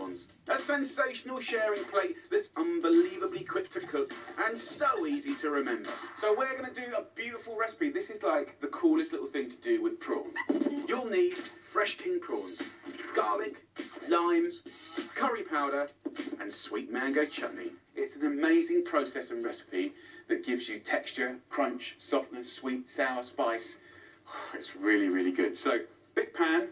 prawns. A sensational sharing plate that's unbelievably quick to cook and so easy to remember. So we're going to do a beautiful recipe. This is like the coolest little thing to do with prawns. You'll need fresh king prawns, garlic, limes, curry powder and sweet mango chutney. It's an amazing process and recipe that gives you texture, crunch, softness, sweet, sour, spice. It's really, really good. So, big pan.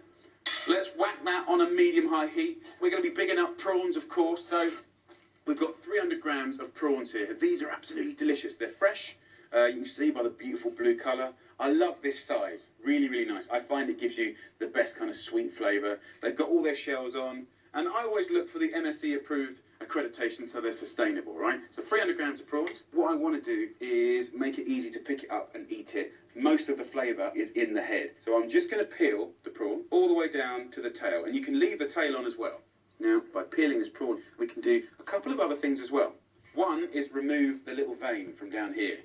Let's whack that on a medium-high heat. We're going to be bigging up prawns, of course. So, we've got 300 grams of prawns here. These are absolutely delicious. They're fresh. You can see by the beautiful blue colour. I love this size. Really, really nice. I find it gives you the best kind of sweet flavour. They've got all their shells on. And I always look for the MSC approved accreditation so they're sustainable, right? So 300 grams of prawns. What I want to do is make it easy to pick it up and eat it. Most of the flavour is in the head. So I'm just going to peel the prawn all the way down to the tail. And you can leave the tail on as well. Now, by peeling this prawn, we can do a couple of other things as well. One is remove the little vein from down here.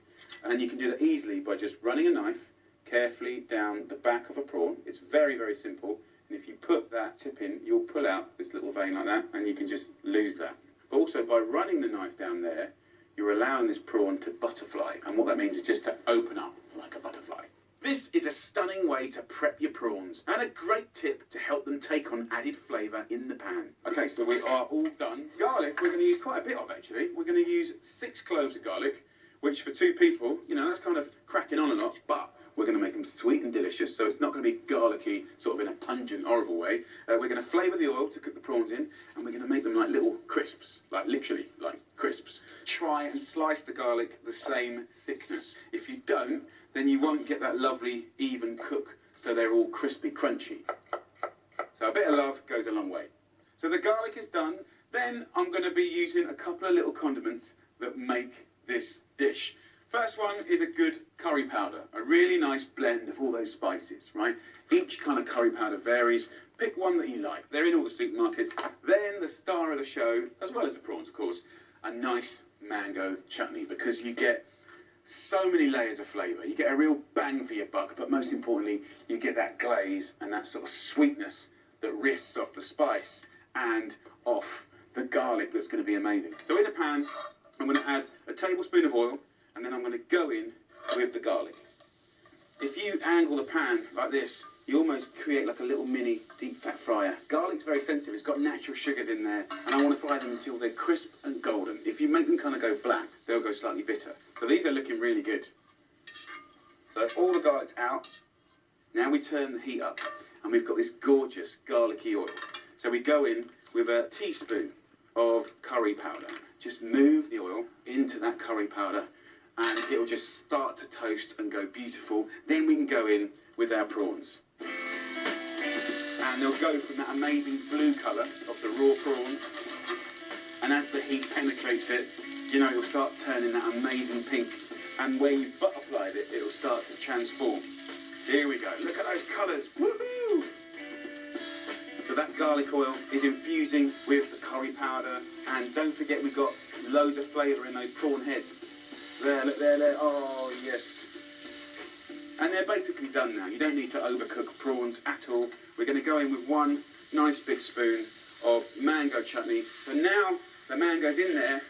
And you can do that easily by just running a knife carefully down the back of a prawn. It's very, very simple. And if you put that tip in, you'll pull out this little vein like that, and you can just lose that. But also, by running the knife down there, you're allowing this prawn to butterfly. And what that means is just to open up like a butterfly. This is a stunning way to prep your prawns, and a great tip to help them take on added flavour in the pan. Okay, so we are all done. Garlic, we're going to use quite a bit of, actually. We're going to use 6 cloves of garlic, which for 2 people, you know, that's kind of cracking on a lot, but we're going to make them sweet and delicious, so it's not going to be garlicky, sort of in a pungent, horrible way. We're going to flavour the oil to cook the prawns in, and we're going to make them like little crisps, like literally like crisps. Try and slice the garlic the same thickness. If you don't, then you won't get that lovely, even cook, so they're all crispy, crunchy. So a bit of love goes a long way. So the garlic is done. Then I'm going to be using a couple of little condiments that make this dish. First one is a good curry powder, a really nice blend of all those spices, right? Each kind of curry powder varies. Pick one that you like. They're in all the supermarkets. Then the star of the show, as well as the prawns, of course, a nice mango chutney, because you get so many layers of flavour. You get a real bang for your buck, but most importantly, you get that glaze and that sort of sweetness that rests off the spice and off the garlic that's going to be amazing. So in a pan, I'm going to add a tablespoon of oil, and then I'm going to go in with the garlic. If you angle the pan like this, you almost create like a little mini deep fat fryer. Garlic's very sensitive, it's got natural sugars in there, and I want to fry them until they're crisp and golden. If you make them kind of go black, they'll go slightly bitter. So these are looking really good. So all the garlic's out. Now we turn the heat up, and we've got this gorgeous garlicky oil. So we go in with a teaspoon of curry powder. Just move the oil into that curry powder, and it'll just start to toast and go beautiful. Then we can go in with our prawns. And they'll go from that amazing blue colour of the raw prawn, and as the heat penetrates it, you know, it'll start turning that amazing pink. And where you've butterflied it, it'll start to transform. Here we go. Look at those colours. Woohoo! So that garlic oil is infusing with the curry powder. And don't forget, we've got loads of flavour in those prawn heads. There, look there, there. Oh, yes. And they're basically done now. You don't need to overcook prawns at all. We're going to go in with one nice big spoon of mango chutney. So now the mango's in there.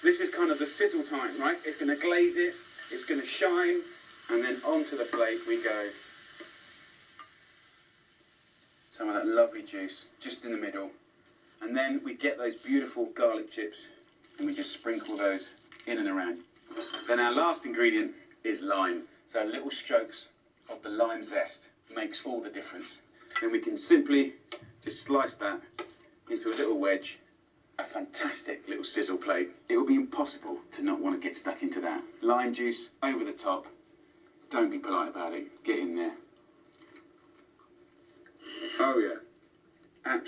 This is kind of the sizzle time, right? It's going to glaze it. It's going to shine. And then onto the plate we go. Some of that lovely juice just in the middle. And then we get those beautiful garlic chips and we just sprinkle those in and around. Then our last ingredient is lime. So little strokes of the lime zest makes all the difference. Then we can simply just slice that into a little wedge. A fantastic little sizzle plate. It will be impossible to not want to get stuck into that. Lime juice over the top. Don't be polite about it. Get in there. Oh yeah.